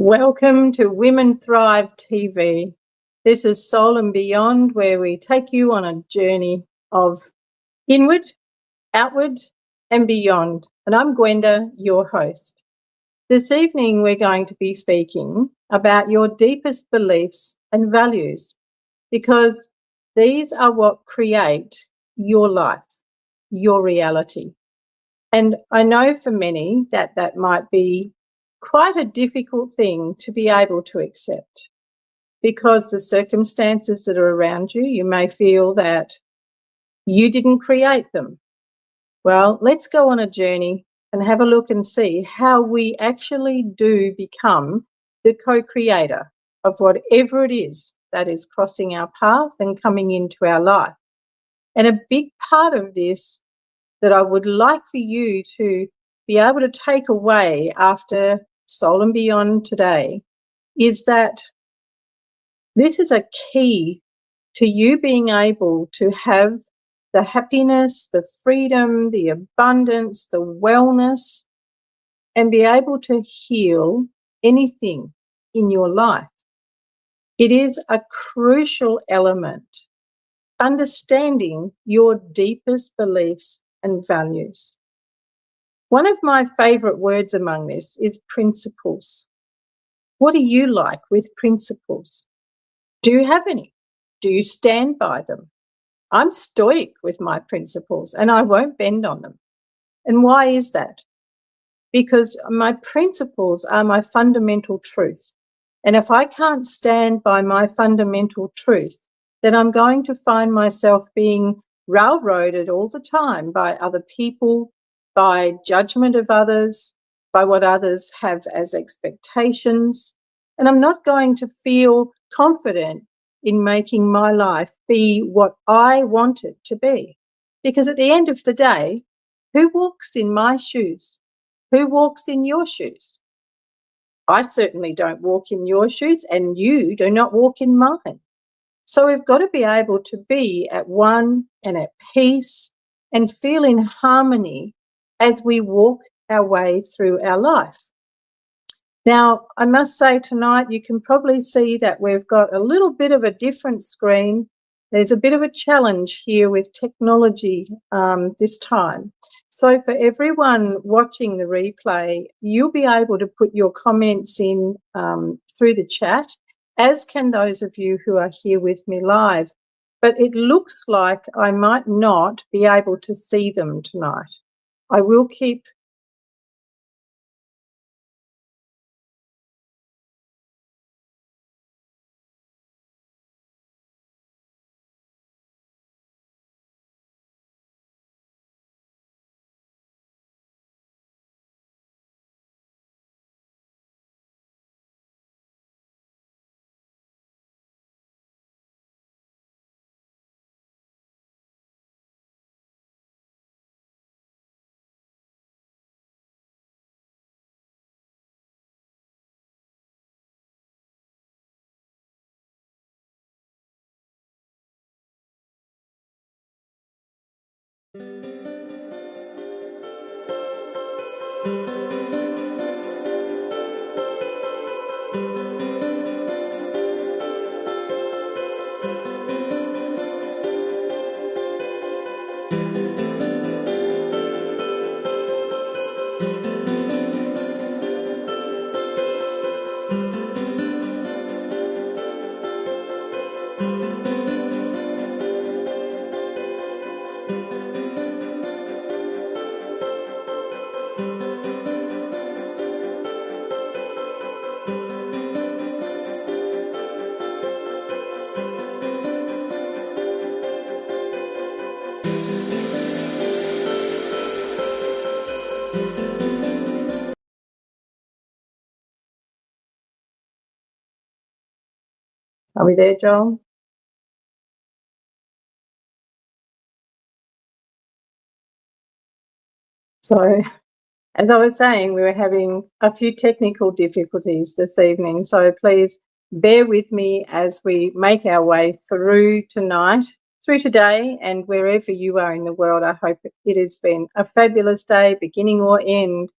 Welcome to Women Thrive TV. This is Soul and Beyond, where we take you on a journey of inward, outward, and beyond. And I'm Gwenda, your host. This evening, we're going to be speaking about your deepest beliefs and values, because these are what create your life, your reality. And I know for many that might be quite a difficult thing to be able to accept, because the circumstances that are around you, you may feel that you didn't create them. Well, let's go on a journey and have a look and see how we actually do become the co-creator of whatever it is that is crossing our path and coming into our life. And a big part of this that I would like for you to be able to take away after Soul and Beyond today is that this is a key to you being able to have the happiness, the freedom, the abundance, the wellness, and be able to heal anything in your life. It is a crucial element, understanding your deepest beliefs and values. One of my favourite words among this is principles. What are you like with principles? Do you have any? Do you stand by them? I'm stoic with my principles and I won't bend on them. And why is that? Because my principles are my fundamental truth. And if I can't stand by my fundamental truth, then I'm going to find myself being railroaded all the time by other people, by judgment of others, by what others have as expectations. And I'm not going to feel confident in making my life be what I want it to be. Because at the end of the day, who walks in my shoes? Who walks in your shoes? I certainly don't walk in your shoes, and you do not walk in mine. So we've got to be able to be at one and at peace and feel in harmony as we walk our way through our life. Now, I must say tonight you can probably see that we've got a little bit of a different screen. There's a bit of a challenge here with technology this time. So for everyone watching the replay, you'll be able to put your comments in through the chat, as can those of you who are here with me live. But it looks like I might not be able to see them tonight. I will keep... Are we there, Joel? So, as I was saying, we were having a few technical difficulties this evening, so please bear with me as we make our way through tonight, through today, and wherever you are in the world. I hope it has been a fabulous day, beginning or end.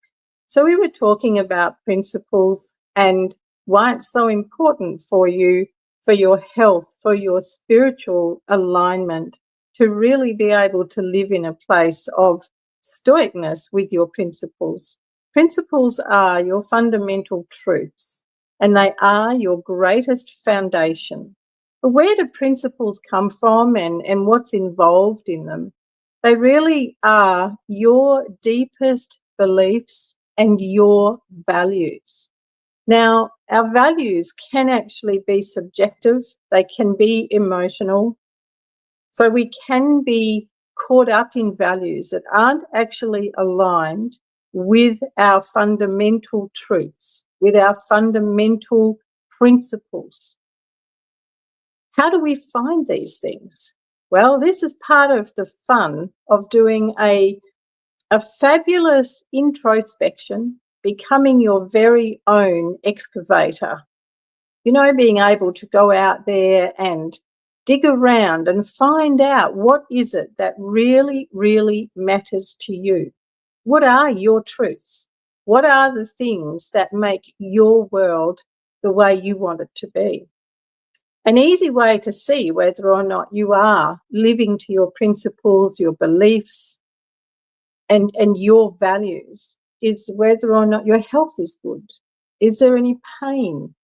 So we were talking about principles and why it's so important for you, for your health, for your spiritual alignment, to really be able to live in a place of stoicness with your principles. Principles are your fundamental truths, and they are your greatest foundation. But where do principles come from, and what's involved in them? They really are your deepest beliefs and your values. Now, our values can actually be subjective, they can be emotional. So we can be caught up in values that aren't actually aligned with our fundamental truths, with our fundamental principles. How do we find these things? Well, this is part of the fun of doing a fabulous introspection, becoming your very own excavator. You know, being able to go out there and dig around and find out what is it that really, really matters to you. What are your truths? What are the things that make your world the way you want it to be? An easy way to see whether or not you are living to your principles, your beliefs, and your values is whether or not your health is good. Is there any pain?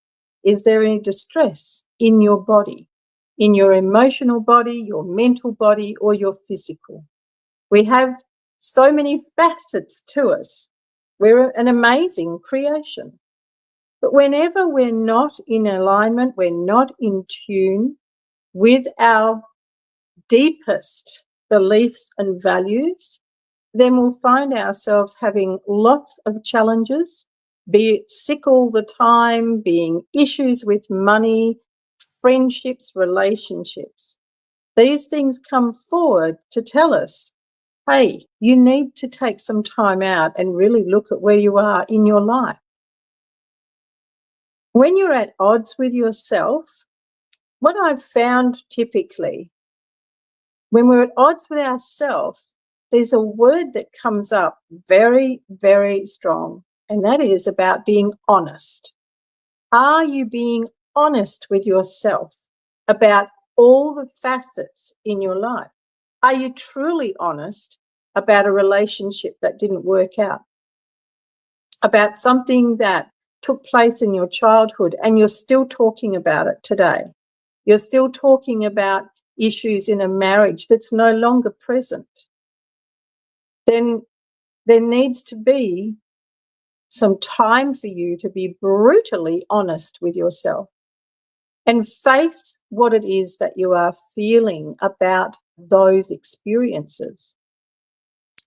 Is there any distress in your body, in your emotional body, your mental body, or your physical? We have so many facets to us. We're an amazing creation. But whenever we're not in alignment, we're not in tune with our deepest beliefs and values, then we'll find ourselves having lots of challenges, be it sick all the time, being issues with money, friendships, relationships. These things come forward to tell us, hey, you need to take some time out and really look at where you are in your life. When you're at odds with yourself, what I've found typically, when we're at odds with ourselves, there's a word that comes up very, very strong, and that is about being honest. Are you being honest with yourself about all the facets in your life? Are you truly honest about a relationship that didn't work out? About something that took place in your childhood and you're still talking about it today? You're still talking about issues in a marriage that's no longer present? Then there needs to be some time for you to be brutally honest with yourself and face what it is that you are feeling about those experiences.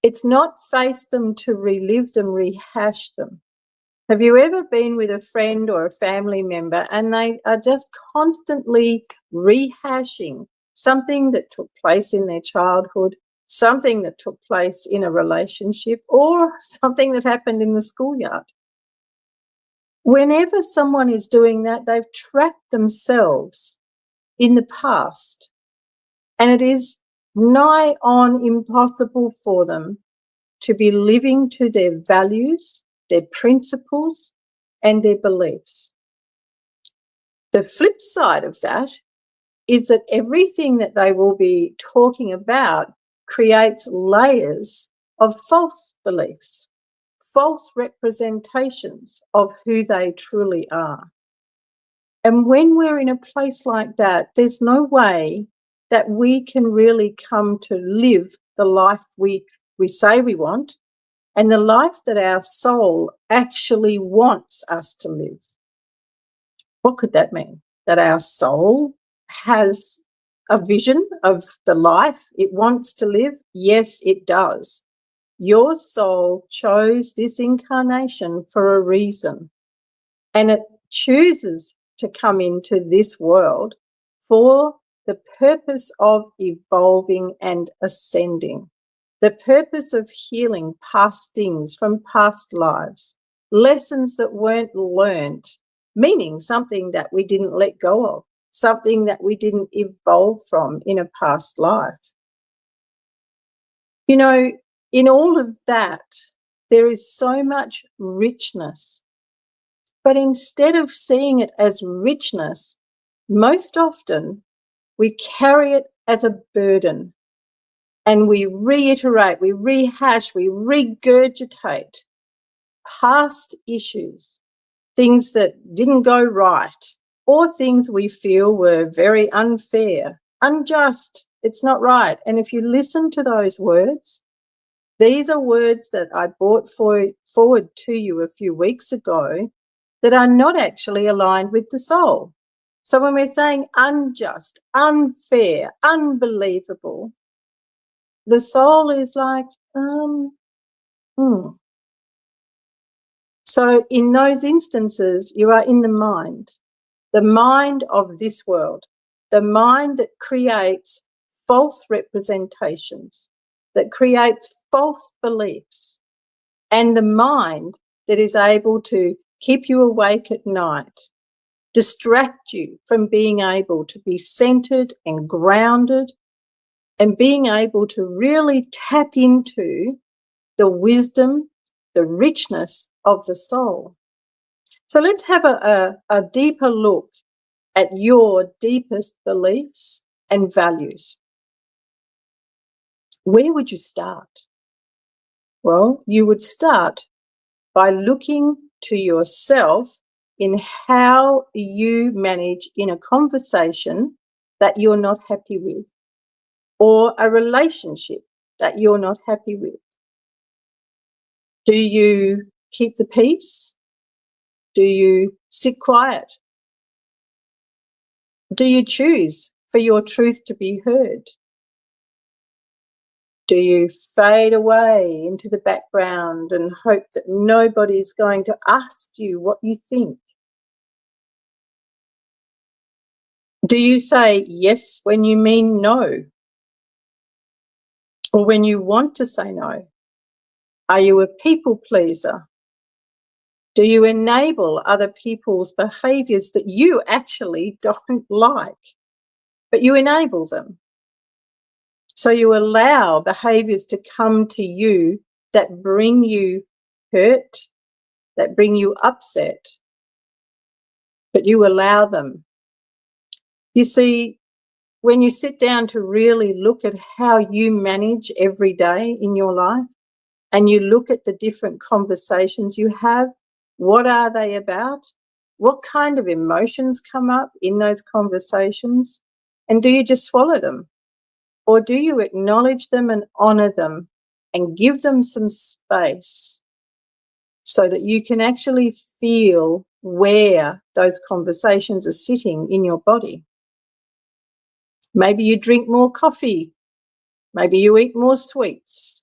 It's not face them to relive them, rehash them. Have you ever been with a friend or a family member and they are just constantly rehashing something that took place in their childhood, something that took place in a relationship, or something that happened in the schoolyard? Whenever someone is doing that, they've trapped themselves in the past, and it is nigh on impossible for them to be living to their values, their principles, and their beliefs. The flip side of that is that everything that they will be talking about creates layers of false beliefs, false representations of who they truly are. And when we're in a place like that, there's no way that we can really come to live the life we say we want and the life that our soul actually wants us to live. What could that mean? That our soul has a vision of the life it wants to live? Yes, it does. Your soul chose this incarnation for a reason, and it chooses to come into this world for the purpose of evolving and ascending, the purpose of healing past things from past lives, lessons that weren't learnt, meaning something that we didn't let go of, something that we didn't evolve from in a past life. You know, in all of that, there is so much richness But instead of seeing it as richness, most often we carry it as a burden, and we reiterate, we rehash, we regurgitate past issues, things that didn't go right, or things we feel were very unfair, unjust, it's not right. And if you listen to those words, these are words that I brought forward to you a few weeks ago that are not actually aligned with the soul. So when we're saying unjust, unfair, unbelievable, the soul is like, So in those instances, you are in the mind of this world, the mind that creates false representations, that creates false beliefs, and the mind that is able to keep you awake at night, distract you from being able to be centered and grounded, and being able to really tap into the wisdom, the richness of the soul. So let's have a deeper look at your deepest beliefs and values. Where would you start? Well, you would start by looking to yourself in how you manage in a conversation that you're not happy with, or a relationship that you're not happy with. Do you keep the peace? Do you sit quiet? Do you choose for your truth to be heard? Do you fade away into the background and hope that nobody's going to ask you what you think? Do you say yes when you mean no? Or when you want to say no? Are you a people pleaser? Do you enable other people's behaviours that you actually don't like, but you enable them? So you allow behaviours to come to you that bring you hurt, that bring you upset, but you allow them. You see, when you sit down to really look at how you manage every day in your life, and you look at the different conversations you have, what are they about? What kind of emotions come up in those conversations? And do you just swallow them? Or do you acknowledge them and honour them and give them some space so that you can actually feel where those conversations are sitting in your body? Maybe you drink more coffee. Maybe you eat more sweets.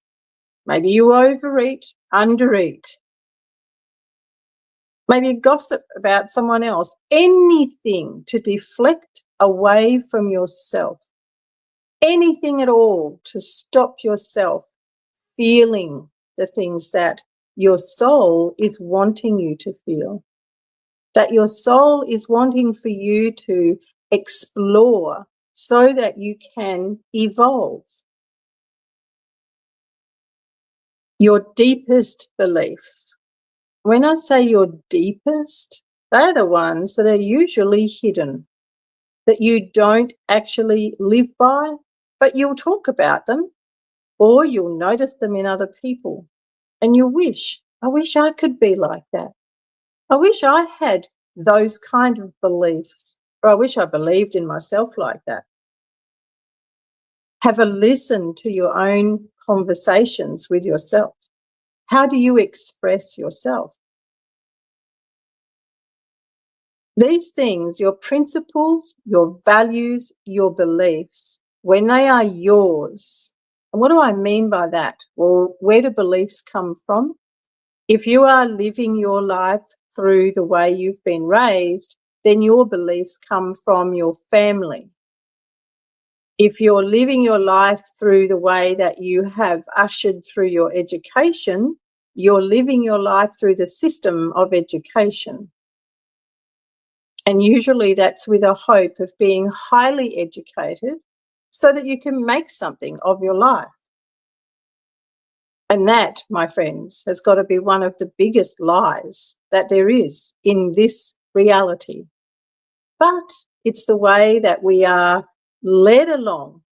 Maybe you overeat, undereat. Maybe you gossip about someone else. Anything to deflect away from yourself. Anything at all to stop yourself feeling the things that your soul is wanting you to feel, that your soul is wanting for you to explore so that you can evolve. Your deepest beliefs. When I say your deepest, they're the ones that are usually hidden, that you don't actually live by, but you'll talk about them, or you'll notice them in other people. And you I wish I could be like that. I wish I had those kind of beliefs, or I wish I believed in myself like that. Have a listen to your own conversations with yourself. How do you express yourself? These things, your principles, your values, your beliefs, when they are yours, and what do I mean by that? Well, where do beliefs come from? If you are living your life through the way you've been raised, then your beliefs come from your family. If you're living your life through the way that you have ushered through your education, you're living your life through the system of education. And usually that's with a hope of being highly educated so that you can make something of your life. And that, my friends, has got to be one of the biggest lies that there is in this reality. But it's the way that we are led along.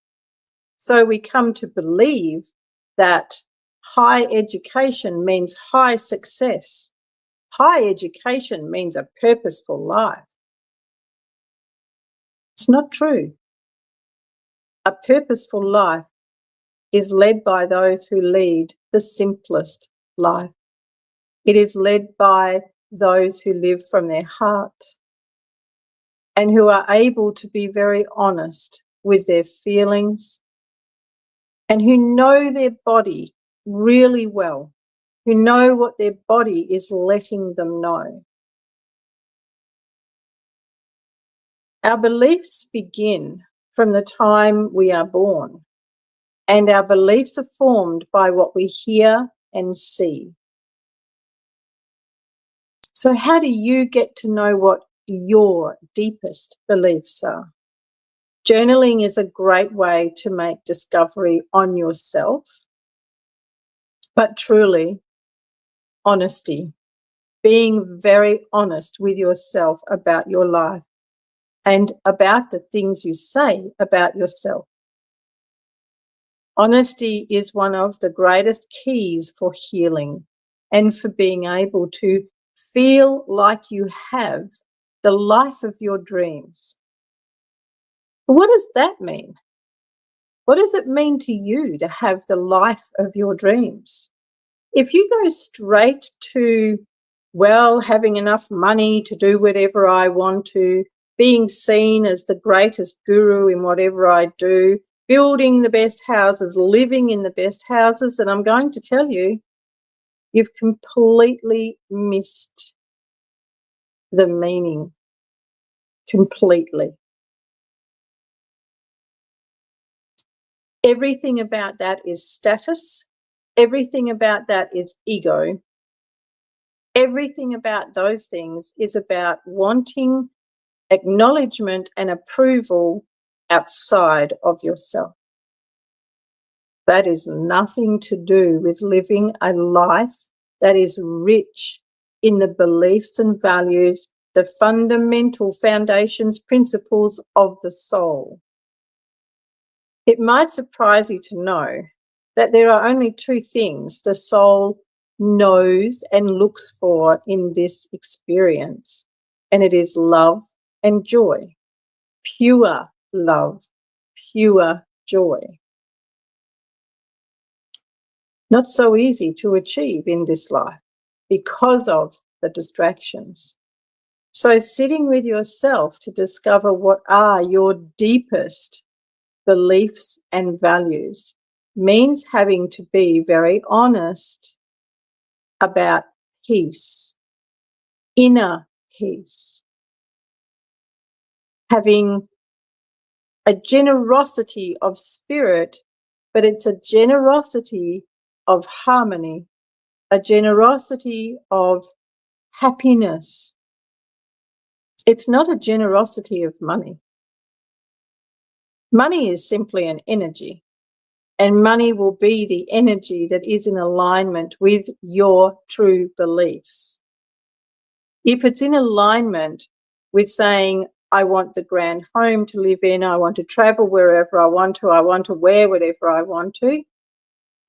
So we come to believe that high education means high success. High education means a purposeful life. It's not true. A purposeful life is led by those who lead the simplest life. It is led by those who live from their heart and who are able to be very honest with their feelings and who know their body really well, who know what their body is letting them know. Our beliefs begin from the time we are born, and our beliefs are formed by what we hear and see. So how do you get to know what your deepest beliefs are? Journaling is a great way to make discovery on yourself, but truly, honesty, being very honest with yourself about your life and about the things you say about yourself. Honesty is one of the greatest keys for healing and for being able to feel like you have the life of your dreams. But what does that mean? What does it mean to you to have the life of your dreams? If you go straight to, well, having enough money to do whatever I want to, being seen as the greatest guru in whatever I do, building the best houses, living in the best houses, and I'm going to tell you, you've completely missed the meaning. Completely. Everything about that is status. Everything about that is ego. Everything about those things is about wanting acknowledgement and approval outside of yourself. That is nothing to do with living a life that is rich in the beliefs and values, the fundamental foundations, principles of the soul. It might surprise you to know that there are only two things the soul knows and looks for in this experience, and it is love and joy. Pure love, pure joy. Not so easy to achieve in this life because of the distractions. So sitting with yourself to discover what are your deepest beliefs and values means having to be very honest about peace, inner peace, having a generosity of spirit, but it's a generosity of harmony, a generosity of happiness. It's not a generosity of money. Money is simply an energy, and money will be the energy that is in alignment with your true beliefs. If it's in alignment with saying, I want the grand home to live in, I want to travel wherever I want to wear whatever I want to,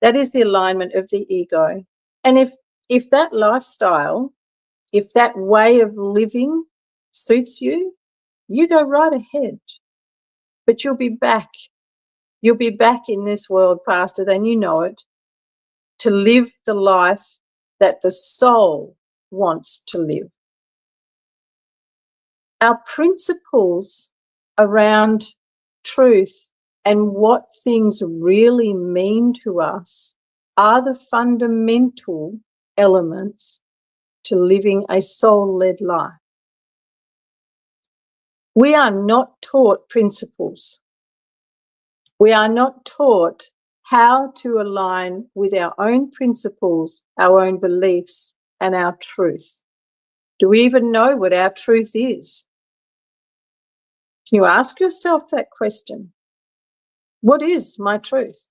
that is the alignment of the ego. And if that lifestyle, if that way of living suits you, you go right ahead. But you'll be back. You'll be back in this world faster than you know it to live the life that the soul wants to live. Our principles around truth and what things really mean to us are the fundamental elements to living a soul-led life. We are not taught principles. We are not taught how to align with our own principles, our own beliefs, and our truth. Do we even know what our truth is? Can you ask yourself that question? What is my truth?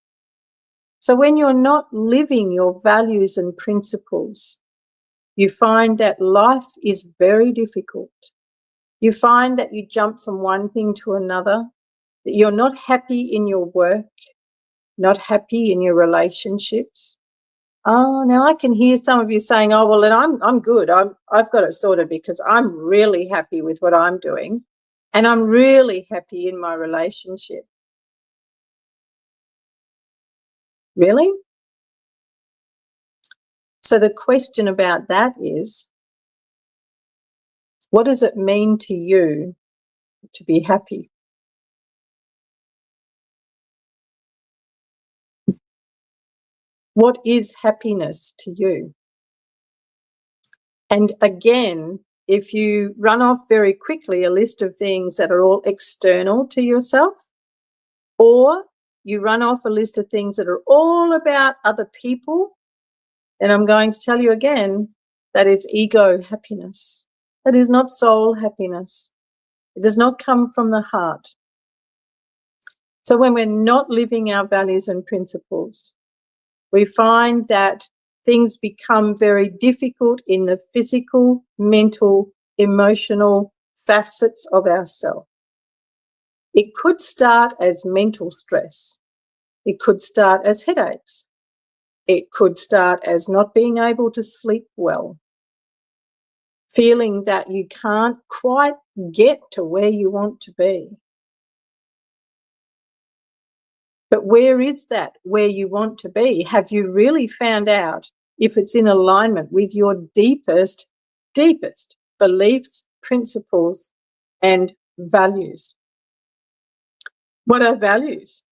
So when you're not living your values and principles, you find that life is very difficult. You find that you jump from one thing to another, that you're not happy in your work, not happy in your relationships. Oh, now I can hear some of you saying, "Oh, well, then I'm good. I've got it sorted because I'm really happy with what I'm doing, and I'm really happy in my relationship." Really? So the question about that is, what does it mean to you to be happy? What is happiness to you? And again, if you run off very quickly a list of things that are all external to yourself, or you run off a list of things that are all about other people, then I'm going to tell you again, that is ego happiness. That is not soul happiness. It does not come from the heart. So when we're not living our values and principles, we find that things become very difficult in the physical, mental, emotional facets of ourselves. It could start as mental stress. It could start as headaches. It could start as not being able to sleep well, feeling that you can't quite get to where you want to be. But where is that where you want to be? Have you really found out if it's in alignment with your deepest beliefs, principles, and values? What are values?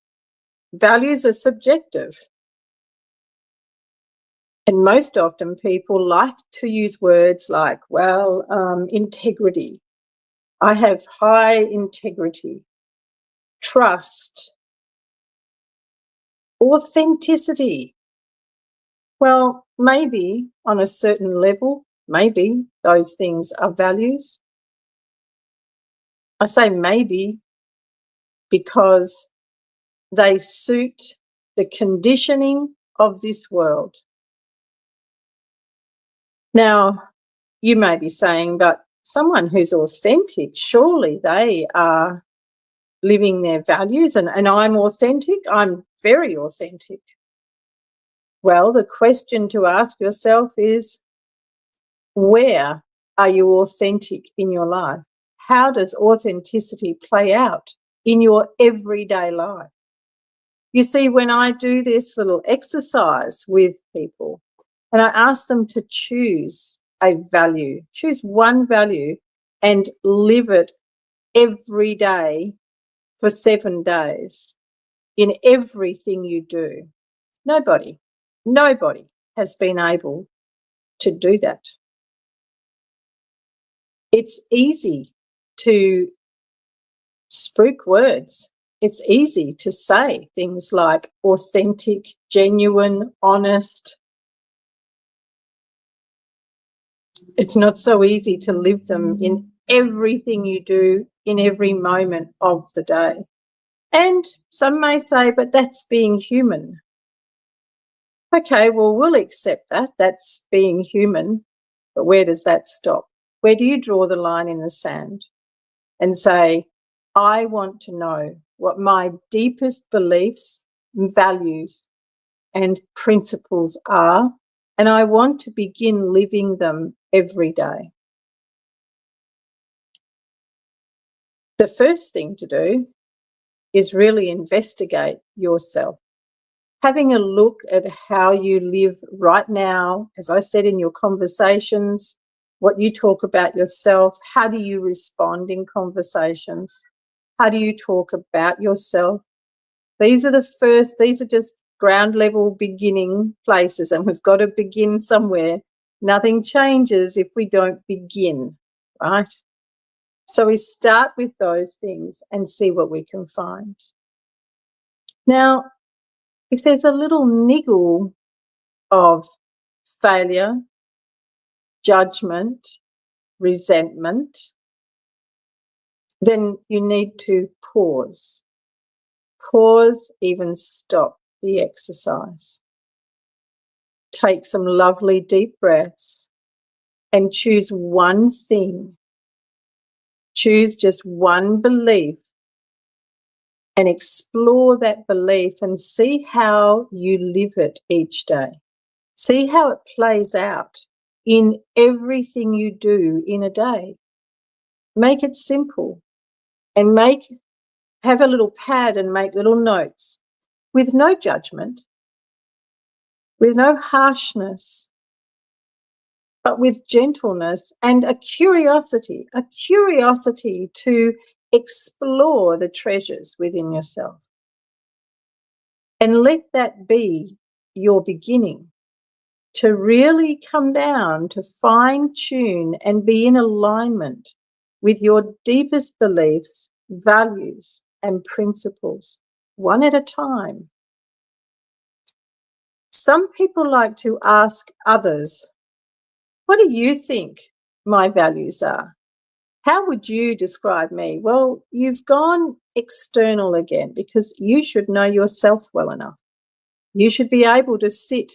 Values are subjective. And most often people like to use words like, well, integrity. I have high integrity, trust, authenticity. Well, maybe on a certain level, maybe those things are values. I say maybe because they suit the conditioning of this world. Now, you may be saying, but someone who's authentic, surely they are living their values, and I'm authentic. I'm very authentic. Well, the question to ask yourself is, where are you authentic in your life? How does authenticity play out in your everyday life? You see, when I do this little exercise with people and I ask them to choose a value, choose one value and live it every day for 7 days in everything you do, nobody has been able to do that. It's easy to spruik words. It's easy to say things like authentic, genuine, honest. It's not so easy to live them in everything you do in every moment of the day. And some may say, but that's being human. Okay, well, we'll accept that. That's being human. But where does that stop? Where do you draw the line in the sand and say, I want to know what my deepest beliefs, values, and principles are, and I want to begin living them every day? The first thing to do is really investigate yourself. Having a look at how you live right now, as I said, in your conversations, what you talk about yourself, how do you respond in conversations? How do you talk about yourself? These are just ground level beginning places, and we've got to begin somewhere. Nothing changes if we don't begin, right? So we start with those things and see what we can find. Now, if there's a little niggle of failure, judgment, resentment, then you need to pause. Pause, even stop, the exercise. Take some lovely deep breaths and choose one thing. Choose just one belief and explore that belief and see how you live it each day. See how it plays out in everything you do in a day. Make it simple and have a little pad and make little notes with no judgment, with no harshness, but with gentleness and a curiosity to explore the treasures within yourself. And let that be your beginning to really come down, to fine-tune and be in alignment with your deepest beliefs, values, and principles, one at a time. Some people like to ask others, what do you think my values are? How would you describe me? Well, you've gone external again because you should know yourself well enough. You should be able to sit.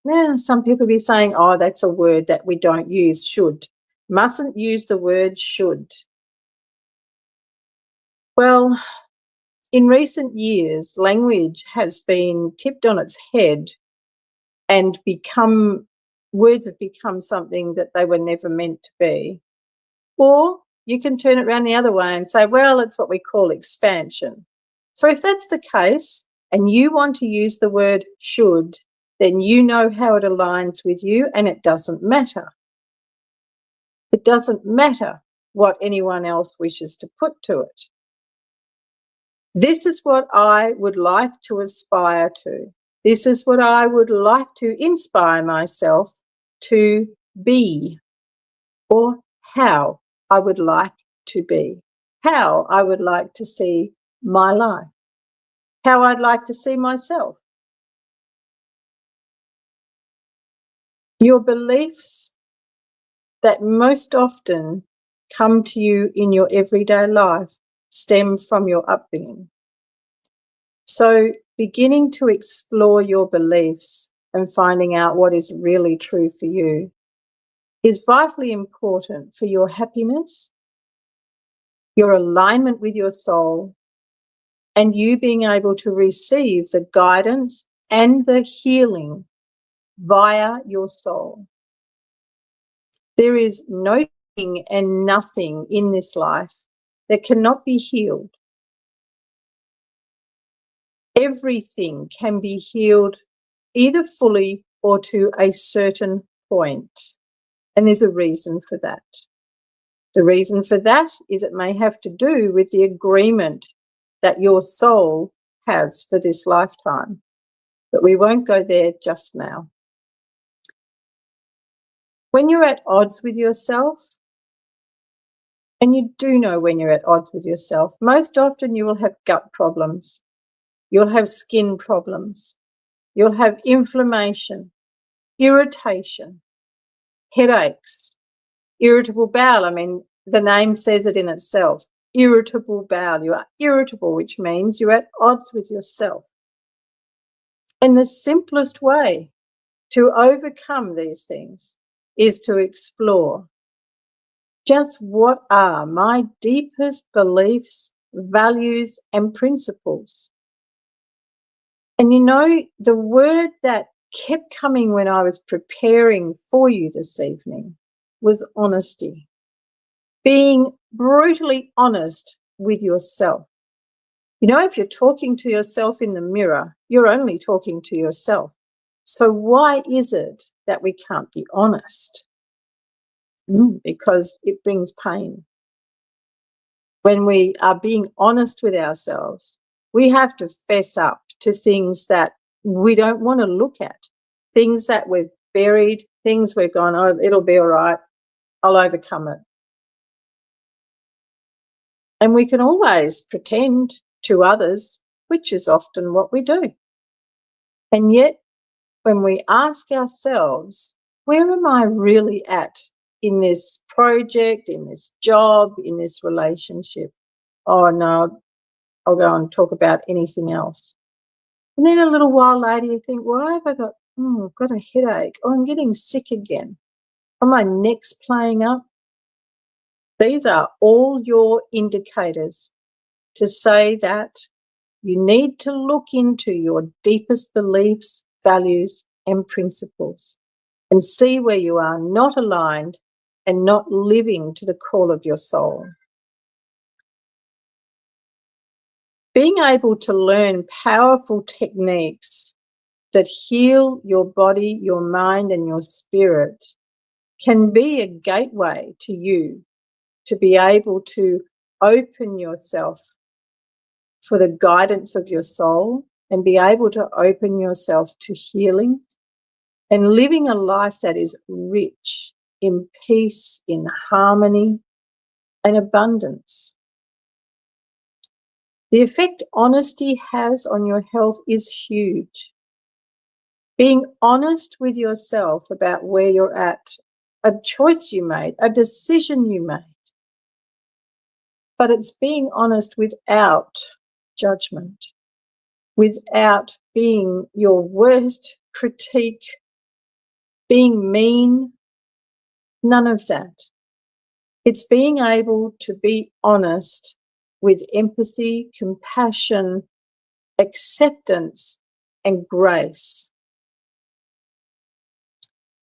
Now, some people be saying, oh, that's a word that we don't use, should. Mustn't use the word should. Well, in recent years, language has been tipped on its head and words have become something that they were never meant to be. Or you can turn it around the other way and say, well, it's what we call expansion. So if that's the case and you want to use the word should, then you know how it aligns with you and it doesn't matter. It doesn't matter what anyone else wishes to put to it. This is what I would like to aspire to. This is what I would like to inspire myself to be, or how I would like to be, how I would like to see my life, how I'd like to see myself. Your beliefs that most often come to you in your everyday life stem from your upbringing. So beginning to explore your beliefs and finding out what is really true for you is vitally important for your happiness, your alignment with your soul, and you being able to receive the guidance and the healing via your soul. There is no thing and nothing in this life that cannot be healed. Everything can be healed either fully or to a certain point. And there's a reason for that. The reason for that is it may have to do with the agreement that your soul has for this lifetime. But we won't go there just now. When you're at odds with yourself, and you do know when you're at odds with yourself, most often you will have gut problems. You'll have skin problems. You'll have inflammation, irritation, headaches, irritable bowel. I mean, the name says it in itself. Irritable bowel. You are irritable, which means you're at odds with yourself. And the simplest way to overcome these things is to explore just what are my deepest beliefs, values, and principles. And you know, the word that kept coming when I was preparing for you this evening was honesty. Being brutally honest with yourself. You know, if you're talking to yourself in the mirror, you're only talking to yourself. So why is it that we can't be honest? Because it brings pain. When we are being honest with ourselves, we have to fess up to things that we don't want to look at, things that we've buried, things we've gone, oh, it'll be all right, I'll overcome it. And we can always pretend to others, which is often what we do. And yet, when we ask ourselves, where am I really at in this project, in this job, in this relationship? Oh, no, I'll go and talk about anything else. And then a little while later you think, why have I got, I've got a headache. Oh, I'm getting sick again. Oh, my neck's playing up. These are all your indicators to say that you need to look into your deepest beliefs, values, and principles and see where you are not aligned and not living to the call of your soul. Being able to learn powerful techniques that heal your body, your mind, and your spirit can be a gateway to you to be able to open yourself for the guidance of your soul and be able to open yourself to healing and living a life that is rich in peace, in harmony, and abundance. The effect honesty has on your health is huge. Being honest with yourself about where you're at, a choice you made, a decision you made, but it's being honest without judgment, without being your worst critique, being mean, none of that. It's being able to be honest with empathy, compassion, acceptance, and grace.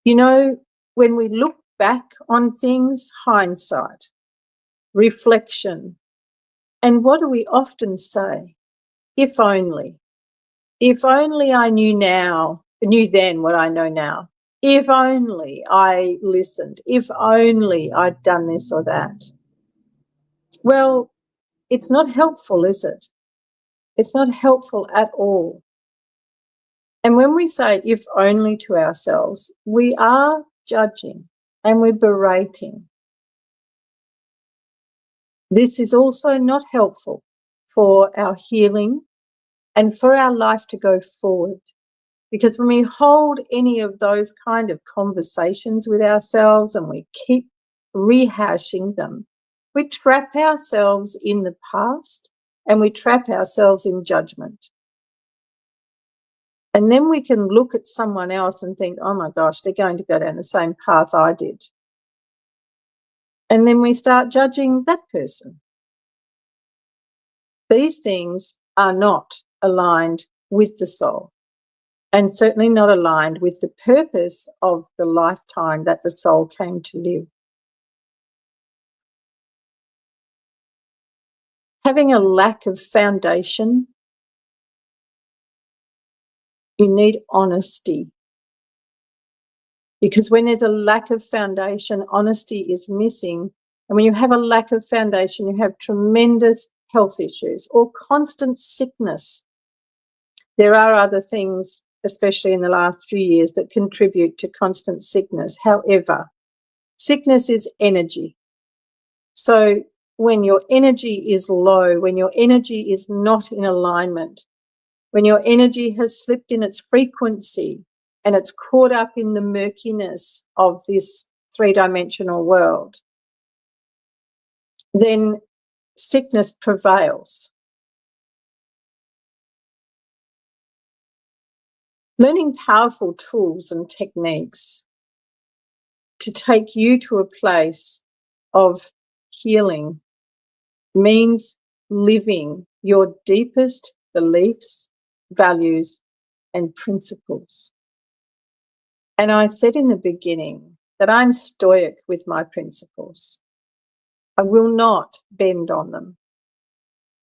You know, when we look back on things, hindsight, reflection, and what do we often say? If only. If only I knew then what I know now. If only I listened. If only I'd done this or that. Well, it's not helpful, is it? It's not helpful at all. And when we say if only to ourselves, we are judging and we're berating. This is also not helpful for our healing and for our life to go forward. Because when we hold any of those kind of conversations with ourselves and we keep rehashing them, we trap ourselves in the past and we trap ourselves in judgment. And then we can look at someone else and think, oh my gosh, they're going to go down the same path I did. And then we start judging that person. These things are not aligned with the soul and certainly not aligned with the purpose of the lifetime that the soul came to live. Having a lack of foundation, you need honesty. Because when there's a lack of foundation, honesty is missing. And when you have a lack of foundation, you have tremendous health issues or constant sickness. There are other things, especially in the last few years, that contribute to constant sickness. However, sickness is energy. So when your energy is low, when your energy is not in alignment, when your energy has slipped in its frequency and it's caught up in the murkiness of this three-dimensional world, then sickness prevails. Learning powerful tools and techniques to take you to a place of healing means living your deepest beliefs, values, and principles. And I said in the beginning that I'm stoic with my principles. I will not bend on them.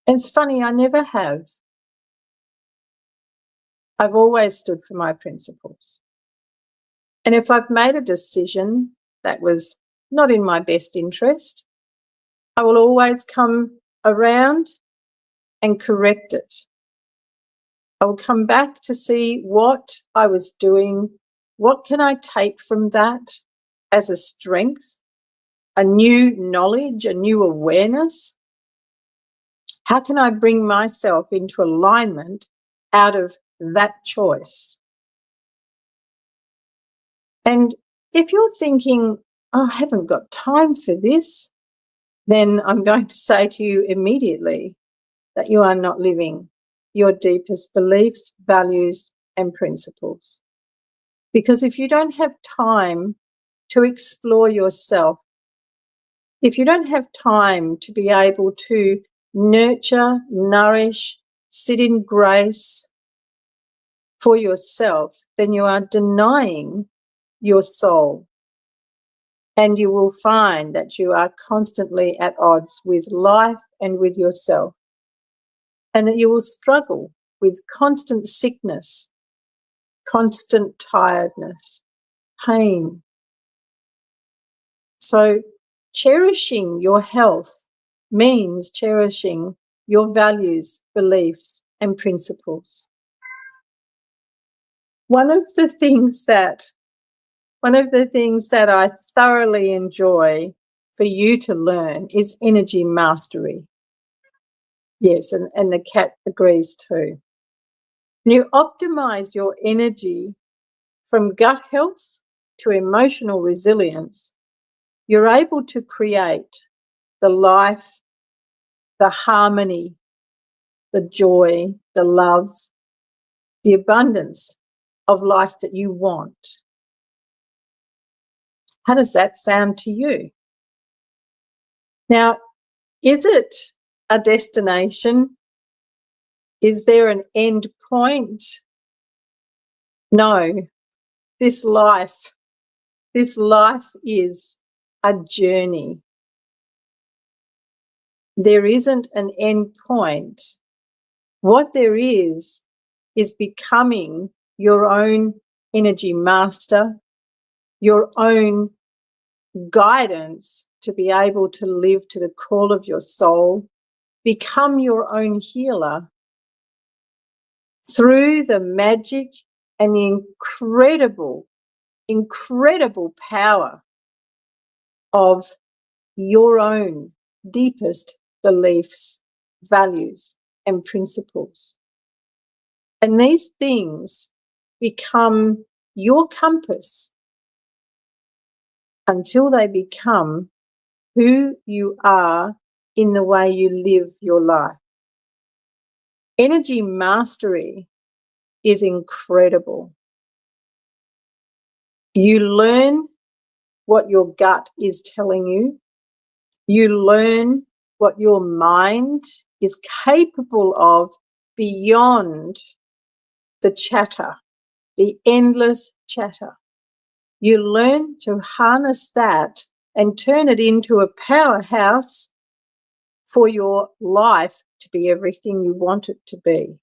And it's funny, I never have. I've always stood for my principles. And if I've made a decision that was not in my best interest, I will always come around and correct it. I will come back to see what I was doing. What can I take from that as a strength, a new knowledge, a new awareness? How can I bring myself into alignment out of that choice? And if you're thinking, oh, I haven't got time for this, then I'm going to say to you immediately that you are not living your deepest beliefs, values, and principles. Because if you don't have time to explore yourself, if you don't have time to be able to nurture, nourish, sit in grace for yourself, then you are denying your soul. And you will find that you are constantly at odds with life and with yourself. And that you will struggle with constant sickness, constant tiredness, pain. So cherishing your health means cherishing your values, beliefs, and principles. One of the things that I thoroughly enjoy for you to learn is energy mastery. Yes, and the cat agrees too. When you optimize your energy from gut health to emotional resilience, you're able to create the life, the harmony, the joy, the love, the abundance of life that you want. How does that sound to you? Now, is it a destination? Is there an end point? No. This life is a journey. There isn't an end point. What there is becoming your own energy master, your own guidance to be able to live to the call of your soul, become your own healer through the magic and the incredible power of your own deepest beliefs, values, and principles. And these things become your compass until they become who you are in the way you live your life. Energy mastery is incredible. You learn what your gut is telling you. You learn what your mind is capable of beyond the chatter, the endless chatter. You learn to harness that and turn it into a powerhouse for your life to be everything you want it to be.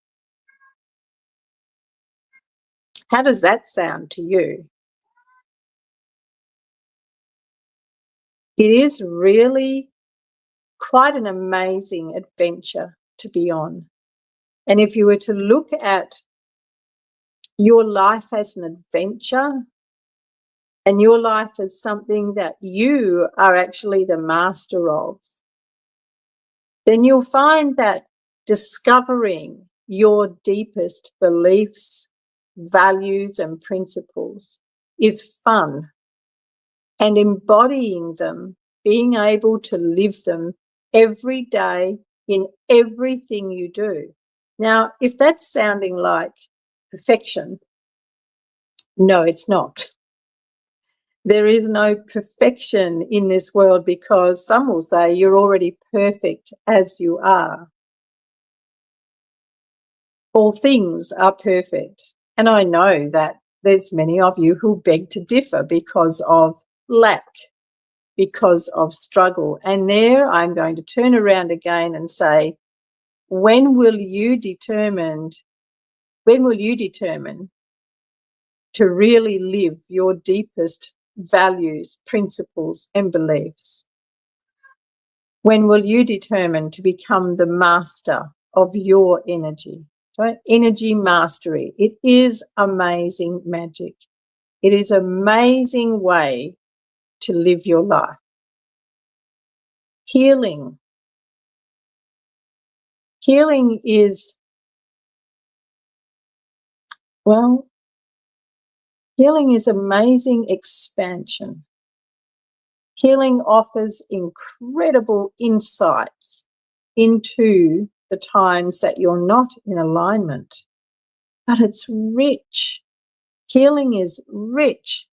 How does that sound to you? It is really quite an amazing adventure to be on. And if you were to look at your life as an adventure and your life as something that you are actually the master of, then you'll find that discovering your deepest beliefs, values, and principles is fun. And embodying them, being able to live them every day in everything you do. Now, if that's sounding like perfection, no, it's not. There is no perfection in this world because some will say you're already perfect as you are. All things are perfect. And I know that there's many of you who beg to differ because of lack, because of struggle. And there I'm going to turn around again and say, when will you determine to really live your deepest values, principles, and beliefs? When will you determine to become the master of your energy? Right? Energy mastery. It is amazing magic. It is an amazing way to live your life. Healing. Healing is, well, healing is amazing expansion. Healing offers incredible insights into the times that you're not in alignment, but it's rich. Healing is rich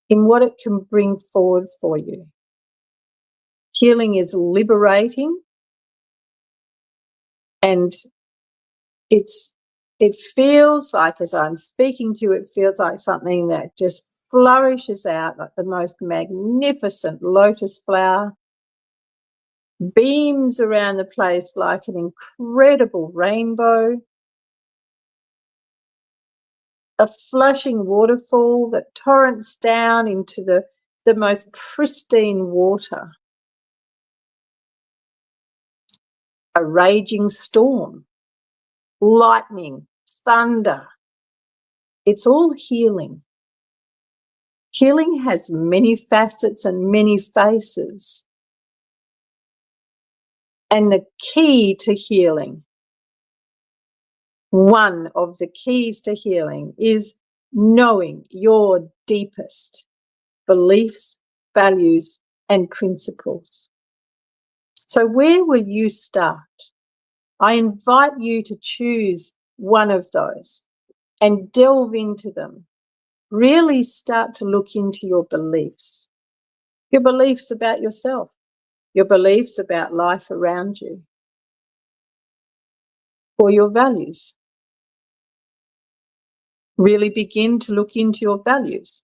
in what it can bring forward for you. Healing is liberating, and it feels like, as I'm speaking to you, it feels like something that just flourishes out like the most magnificent lotus flower, beams around the place like an incredible rainbow, a flushing waterfall that torrents down into the most pristine water, a raging storm, lightning, thunder. It's all healing. Healing has many facets and many faces. And the key to healing, one of the keys to healing, is knowing your deepest beliefs, values, and principles. So where will you start? I invite you to choose one of those and delve into them. Really start to look into your beliefs about yourself, your beliefs about life around you, or your values. Really begin to look into your values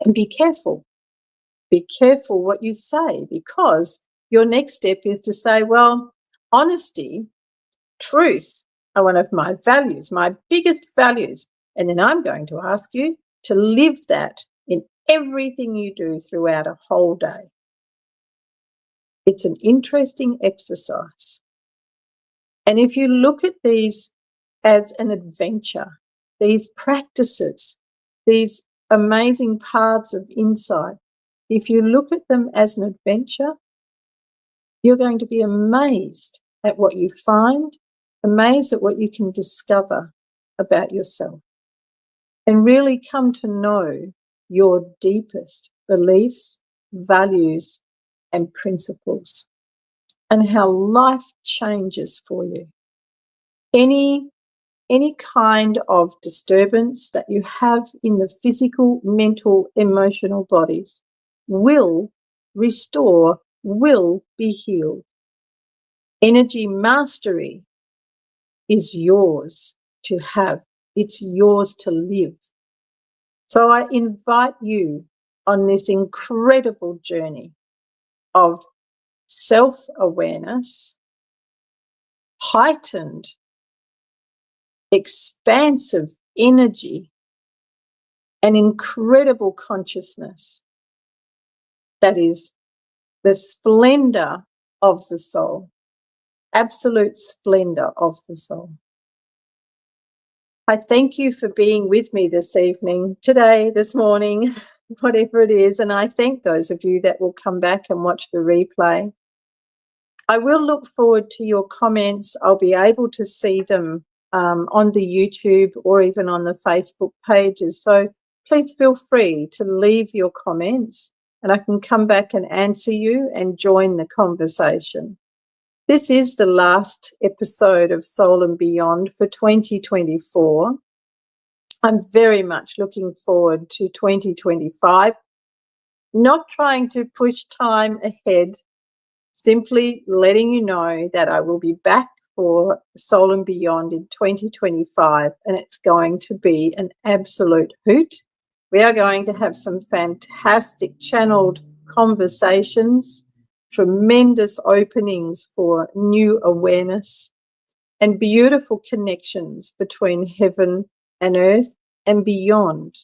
and be careful. Be careful what you say, because your next step is to say, well, honesty, truth are one of my values, my biggest values. And then I'm going to ask you to live that in everything you do throughout a whole day. It's an interesting exercise. And if you look at these as an adventure, these practices, these amazing paths of insight, if you look at them as an adventure, you're going to be amazed at what you find, amazed at what you can discover about yourself, and really come to know your deepest beliefs, values, and principles, and how life changes for you. Any kind of disturbance that you have in the physical, mental, emotional bodies will restore, will be healed. Energy mastery is yours to have. It's yours to live. So I invite you on this incredible journey of self-awareness, heightened, expansive energy, and incredible consciousness that is the splendor of the soul, absolute splendor of the soul. I thank you for being with me this evening, today, this morning, whatever it is, and I thank those of you that will come back and watch the replay. I will look forward to your comments. I'll be able to see them on the YouTube or even on the Facebook pages. So please feel free to leave your comments and I can come back and answer you and join the conversation. This is the last episode of Soul and Beyond for 2024. I'm very much looking forward to 2025, not trying to push time ahead, simply letting you know that I will be back for Soul and Beyond in 2025, and it's going to be an absolute hoot. We are going to have some fantastic channeled conversations, tremendous openings for new awareness, and beautiful connections between heaven and earth and beyond.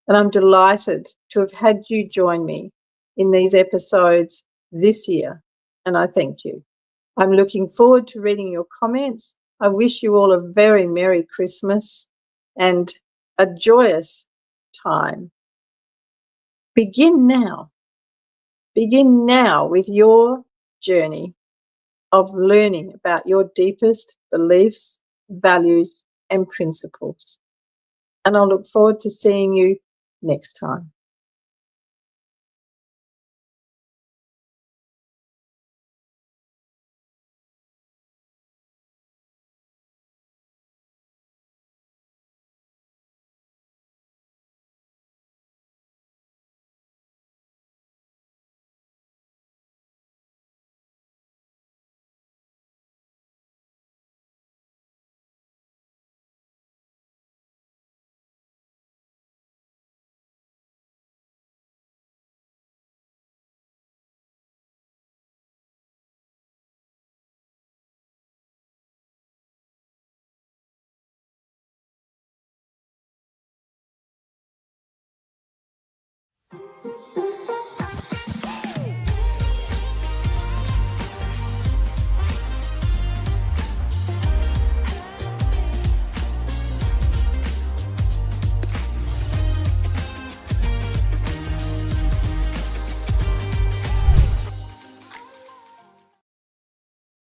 And I'm delighted to have had you join me in these episodes this year, and I thank you. I'm looking forward to reading your comments. I wish you all a very Merry Christmas and a joyous time. Begin now. Begin now with your journey of learning about your deepest beliefs, values, and principles. And I'll look forward to seeing you next time.